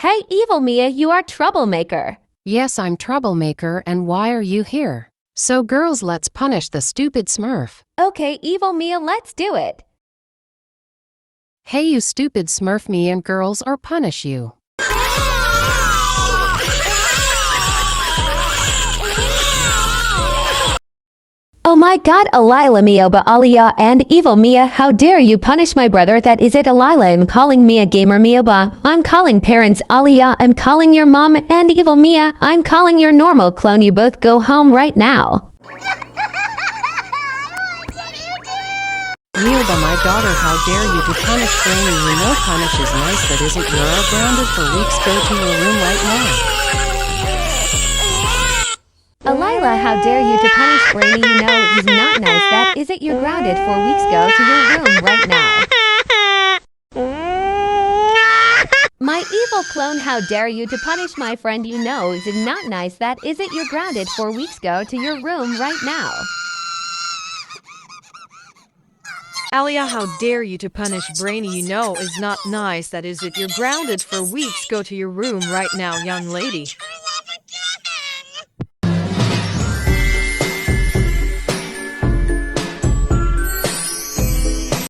Hey, Evil Mia, you are troublemaker. Yes, I'm troublemaker, and why are you here? So girls, let's punish the stupid Smurf. Okay, Evil Mia, let's do it. Hey, you stupid Smurf, me and girls or punish you. Oh my god, Alila, Meowbahh, Aliyah, and Evil Mia, how dare you punish my brother? That is it, Alila. I'm calling Mia gamer Meowbahh. I'm calling parents Aliyah. I'm calling your mom and Evil Mia. I'm calling your normal clone. You both go home right now. Meowbahh, my daughter, how dare you to punish brainy? You know punish is nice, but isn't you're grounded for weeks? Go to your room right now. Alila, how dare you to punish brainy? You know he's not nice. That is it, you're grounded for weeks. Go to your room right now. My evil clone, how dare you to punish my friend? You know is it not nice. That is it, you're grounded for weeks. Go to your room right now. Aliyah, how dare you to punish brainy? You know is not nice. That is it, you're grounded for weeks. Go to your room right now, young lady.